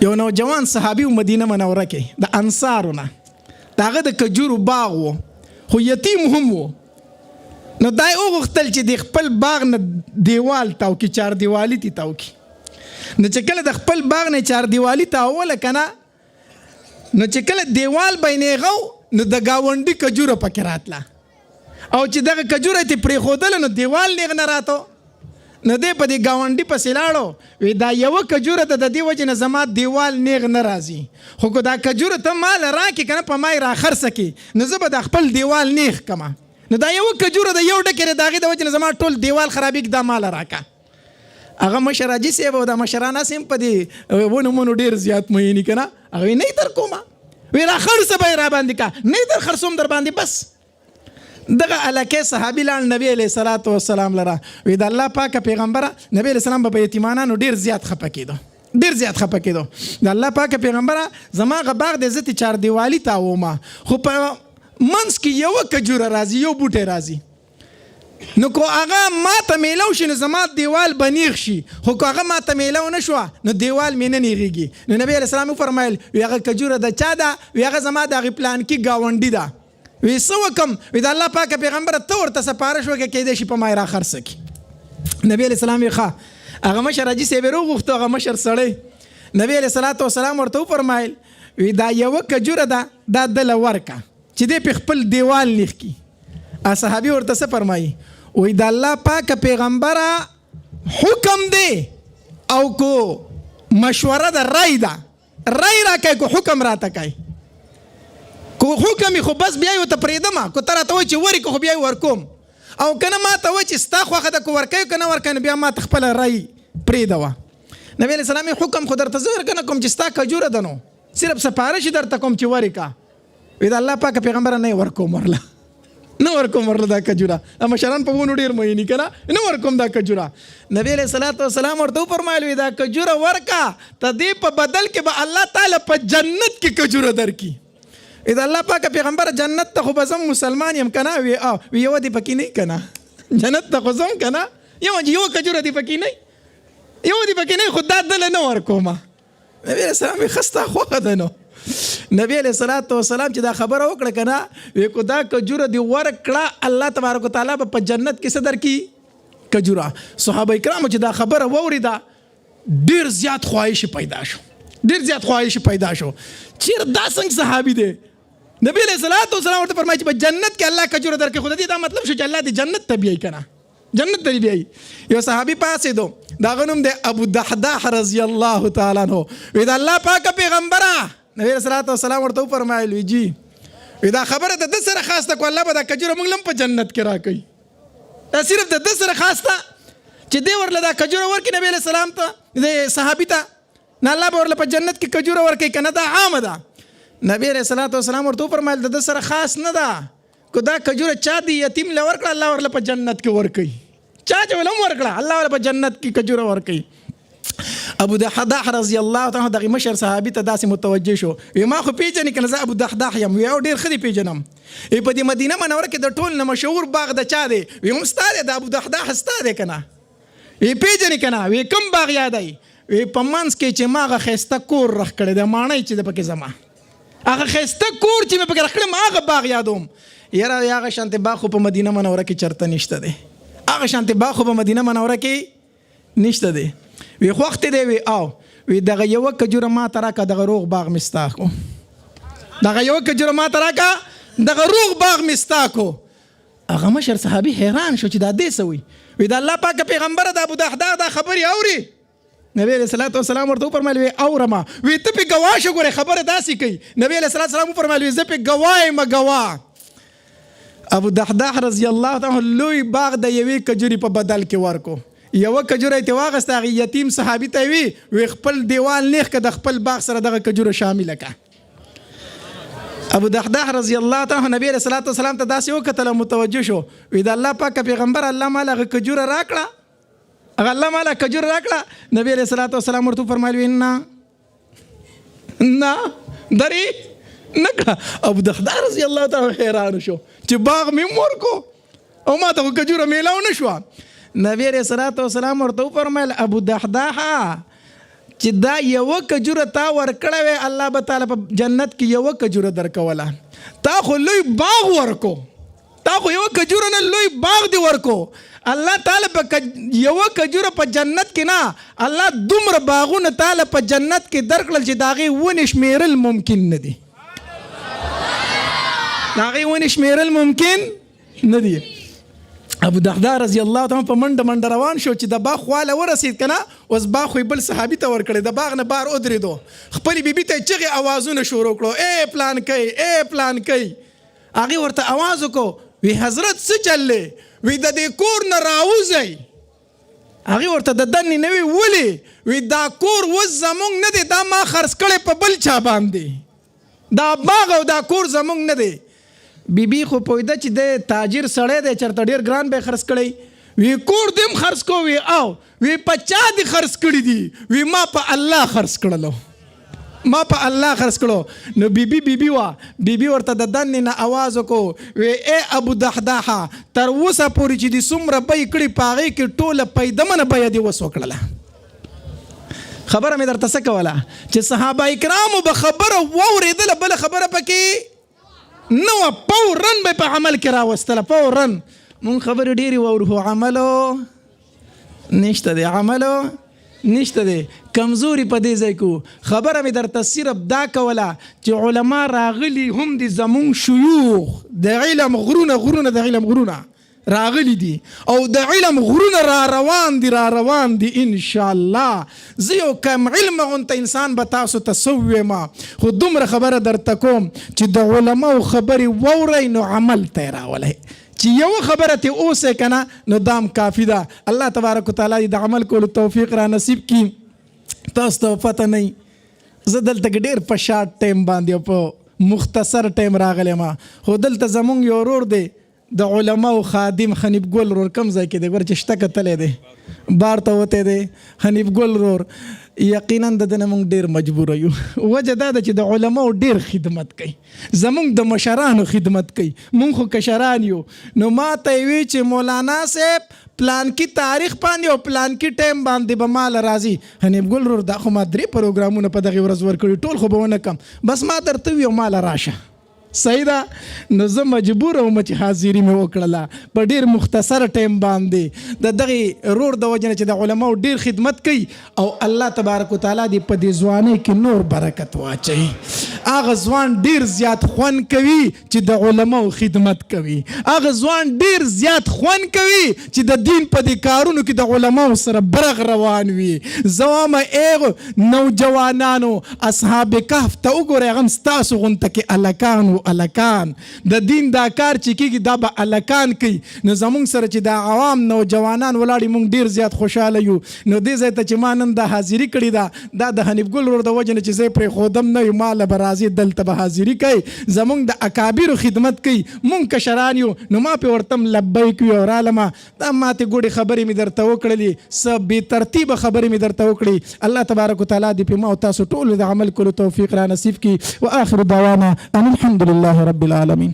یو نوجوان صحابي مدینه منوره کې د انصارو نه، د هغه د کجورو باغ و خو یتیم هم و. نو دا یې وغوښتل چې د خپل باغ نه دیوال تاو کړي، چار دیوالي تی تاو کړي. نو چې کله د خپل باغ نه چار دیوالي تاوله که نه، نو چې کله دیوال به یې نیغو نو د ګاونډي کجوره پکې راتله، او چې دغه کجوره یې پرېښودله نو دیوال نیغ نه راتو. نو دی په دې ګاونډي پسې لاړو، وی دا یوه کجوره ته د دې وجې نه زما دیوال نیغ نه راځي، خو که دا کجوره ته ماله راکړې که نه په ما یې راخرڅه کړي نو زه به د خپل دیوال نیغ کړمه. نو دا یوه کجوره د یو ډکې د هغې د وجې نه زما ټول دیوال خرابېږي، دا ماله راکړه. هغه مشر حاجي صاحب او دا مشران هسې هم په دې ونو منو ډېر زیات میني که نه، هغه وی نه یې در کومه، وی را خرڅه به یې را باندې که، نه یې در خرڅوم در باندې بس. دغه علاقې صحابي لاړ نبی علیه صلات وسلام لره، وی د الله پاکه پیغمبره، نبی علیه السلام به په یتیمانانو ډېر زیات خفه کېدو، ډېر زیات خفه کېدو. د الله پاکه پیغمبره زما هغه باغ دی زه ترې چار دیوالي تاومه، خو په منځ کې یوه کجوره راځي، یو بوټی راځي، نو که هغه ما ته میلو شي نو زما دیوال به نیغ شي، خو که هغه ما ته میلو نه شوه نو دیوال مې نه نیغېږي. نو نبی علیه السلام وفرمیل وی هغه کجوره د چا ده؟ وی هغه زما د هغې پلانکي ګاونډي ده. وی څه وکړم؟ وی د الله پاکه پیغمبره ته ورته سپارښت وکړه کیدای شي په ما یې را خرڅه کړي. نبی علیه السلام وی ښه. هغه مشر حاجي صاحب یې راوغوښتو، هغه مشر سړی، نبی علیه صلات وسلام ورته وفرمیل وی دا یوه کجوره ده دا دله ورکه چې دی پې خپل دیوال نیغ کړي. صحابي ورته څه فرمایي؟ وی د الله پاکه پیغمبره حکم دی او کو مشوره ده، رای ده، رای را کوي کو حکم راته کوي، کو حکم خو بس بیا یې ورته پرېږدم، کو ته راته وایي چې ورکړه خو بیا یې ورکوم، او که نه ما ته وایي چې ستا خوښه ده که ورکوي که نه ورکوي نو بیا ما ته خپله رای پرېږدوه. نبی علیه السلام حکم خو درته زه ورکه نه کوم چې ستا کجوره ده، نو صرف سپارښت درته کوم چې ورکړه. وی د الله پاکه پیغمبره نه یې ورکوم ورله، نه ورکوم ورله دا کجوره، مشران په ونو ډېر میني که نه، نه ورکوم دا کجوره. نبی علیه صلات وسلام ورته وفرمایل وی دا کجوره ورکه، ته دې په بدل کې به الله تعالی په جنت کې کجوره درکړي. وی د الله پاکه پیغمبره جنت ته خو به زه مسلمان یم که نه؟ وی یوه دې پکې نه که نه، جنت ته خو ځم که نه، یوه کجوره دې پکې نه، یوه دې پکې نه، خو دا دله نه ورکومه. نبی علیه السلام وی ښه ستا خوښه ده. نو نبی علیه صلات وسلام چې دا خبره وکړه که نه، وی کو دا کجوره دې ورکړه الله تبارک وتعالی به په جنت کې څه درکړي؟ کجوره. صحابه کرامو چې دا خبره واورېده ډېر زیات خواهش پیدا شو، ډېر زیات خواهش پیدا شو. چېرې دا څنګه صحابي دی؟ نبی علیه صلات وسلام ورته فرمایي چې په جنت کې الله کجوره درکړي، خو د دې دا مطلب شو چې الله دې جنت ته بیایي که نه، جنت ته بیایي. یو صحابي پاڅېدو، د هغه نوم دی ابو دحداح رضی الله تعالی عنه. وی د الله پاکه پیغمبره، نبی علیه صلات وسلام ورته وفرمایل وی جی وی دا خبره د ده سره خاص ده، کو الله به دا کجوره موږ له هم په جنت کې راکوي. دا صرف د ده سره خاص ده چې دی ورله دا کجوره ورکړي نبی علیه السلام ته، د صحابي ته، نه الله به ورله په جنت کې کجوره ورکوي که نه، دا عامه ده. نبی علیه صلات وسلام ورته وفرمایل د ده سره خاص نه ده، که دا کجوره چا د یتیم له ورکړه الله ورله په جنت کې ورکوي، چا چې ول هم ورکړه الله ورله په جنت کې کجوره ورکوي. ابو دحداح رضی الله تعالی دغه مشر صحابي ته داسې متوجه شو، وی ما خو پیژنې که نه زه ابو دحداح یم؟ وی او ډېر ښه دې پیژنم. وی په دې مدینه منوره کې د ټول نه مشهور باغ د چا دی؟ وی هم ستا دی، د ابو دحداح ستا دی که نه؟ وی پیژنې که نه؟ وی کوم باغ یادوي؟ وی په منځ کې چې ما هغه ښایسته کور رخ کړی دی، ماڼۍ چې د پکې زما هغه ښایسته کور چې مې پکې رخ کړی ما هغه باغ یادوم. یاره هغه شانتې باغ خو په مدینه منوره کې چېرته نشته دی، هغه شانتې باغ خو په مدینه منوره کې نشته دی. وی خوښ دی وی او وی دغه یوه کجوره ما ته راکړه، دغه روغ باغ مې ستا کو، دغه یوه کجوره ما ته راکړه، دغه روغ باغ مې ستا کو. هغه مشر صحابي حیران شو چې دا دې څه وی؟ وی د الله پاکه پیغمبره د ابو دحداح دا خبرې اوري؟ نبی علیه صلات وسلام ورته وفرمایل وی اورمه. وی ته پې ګواه شه، ګورې خبره داسې کوي. نبی علیه صلات وسلام وفرمایل وی زه پې ګواه یم ګواه. ابو دحداح رضی الله تعالی لوی باغ د یوې کجورې په بدل کې ورکو. یوه کجوره یې واخیسته، هغې یتیم صحابي ته وی خپل دیوال نیغ که د خپل باغ سره دغه کجوره شامله که. ابو دحداح رضی الله تعالی نبی علیه صلات وسلام ته داسې وکتل، متوجه شو، وی د الله پاکه پیغمبر الله مال هغه کجوره راکړه، هغه الله مال کجوره راکړه. نبی علیه صلات وسلام ورته وفرمایل وی نه درې نه کړه. ابو دحداح رضی الله تعالی حیران شو چې باغ مې هم ورکو او ما ته خو کجوره میلاو نه شوه. نبی علیه صلات وسلام ورته وفرمایل ابو دحداح چې دا یو کجوره تا ورکړه وې الله به تعالی په جنت کې یو کجوره درکوله. تا خو لوی باغ ورکو، تا خو یو کجوره نه لوی باغ دی ورکو. الله تعالی په یو کجوره په جنت کې نه، الله دومره باغونه تعالی په جنت کې درکړل چې د هغې ونې شمېرل ممکن نه دي، د هغې ونې شمېرل ممکن نه دي. ابو دحداء رضی الله تعالی په منډه منډه روان شو چې د باغ خواله ورسید کنه، اوس باغ خو بل صحابي ته ورکړی، د باغ نه بار ودرېدو، خپلې بیبي ته چغې اوازونه شروع کړو، ای پلان کوي ای پلان کوي. هغې ورته اواز وکړو، وی حضرت څه چل دی؟ وی د دې کور نه راوځئ. هغې ورته د دنې نه وی ولې؟ وی دا کور اوس زمونږ نه دی، دا ما خرڅ کړی په بل چا باندې، دا باغ او دا کور زمونږ نه دی. بیبي خو پوهېده چې د تاجر سړی دی، چېرته ډېر ګران به یې خرڅ کړی. وی کور دې هم خرڅ کو؟ وی او. وی په چا دې خرڅ کړي دي؟ وی ما په الله خرڅ کړلو، ما په الله خرڅ کړو. نو بیبي وا بیبي ورته د دنې نه اواز وکړو، وی ای ابو دحداح تر اوسه پورې چې دې څومره بیې کړي په هغې کې ټوله پیدمنه بیه دې وس وکړله. خبره مې درته څه کوله چې صحابه کرامو به خبره واورېدله، بله خبره پکې نه وه، فورن به په عمل کې راوستله، فورن. مونږ خبرې ډېرې واورو خو عملو نشته دی، عملو نشته دی، کمزوري په دې ځای کو. خبره مې درته صرف دا کوله چې علما راغلي هم دي، زمونږ شیوخ د علم غرونه د علم غرونه راغلي دي او د علم غرونه را روان دي ان شاء الله. زه یو کم علم غونته انسان به تاسو ته څه ووایم، خو دومره خبره درته کوم چې د علماو خبرې واورئ نو عمل ته یې راولئ، چې یو خبره ته اوسئ که نه نو دام کافي ده. الله تبارک وتعالی د عمل کولو توفیق را نصیب کړي. تاسو ته پته نه وي، زه دلته کې ډېر په شارټ ټایم باندې او په مختصر ټایم راغلی ما، خو دلته زمونږ یو ورور دی د علماو خادم حنیف ګل رور، کم ځای کې دی ګوره چې شته کتلی دی، بار ته وتی دی حنیف ګل رور. یقینا د ده نه موږ ډېر مجبوره یو، وجه دا ده چې د علماو ډېر خدمت کوي، زمونږ د مشرانو خدمت کوي، مونږ خو کشران یو. نو ما ته یې وی چې مولانا صاحب پلانکي تاریخ باندې او پلانکي ټایم باندې به مال راځي. حنیف ګل رور دا خو ما 3 پروګرامونه په دغې ورځ ورکړي، ټول خو به ونه کم، بس ما درته وي او مال راشه. صحیح ده. نو زه مجبور وم چې حاضري مې وکړله په ډېر مختصر ټایم باندې، د دغې رور د وجې نه چې د علماو ډېر خدمت کوي او الله تبارک وتعالی دې په دې ځوانۍ کې نور برکت واچوي. هغه ځوان ډېر زیات خوند کوي چې د علماو خدمت کوي، هغه ځوان ډېر زیات خوند کوي چې د دین په دې کارونو کې د علماو سره برغ روان وي. زه وایم ای نوجوانانو اصحاب کهف ته وګورئ، هغه هم ستاسو غونته کې الکان و الکان، د دین دا کار چې کېږي دا به الکان کوي. نو زمونږ سره چې د عوام نوجوانان ولاړي مونږ ډېر زیات خوشحاله یو. نو دې ځای ته چې ما نن دا حاضري کړې ده دا د حنیف ګل ورور د وجې نه چې زه یې پرېښودم نه یو، ما له به راځي دلته به حاضري کوي، زمونږ د اکابرو خدمت کوي، مونږ کشران یو. نو ما پې ورته هم لبیک وي او رالمه دا ماتې ګوډې خبرې مې درته وکړلې، څه بې ترتیبه خبرې مې درته وکړې. الله تبارک وتعالی دې پې ما او تاسو ټولو د عمل کولو توفیق را نصیب کړي. واخر دعوانا ان الحمد لله رب العالمين.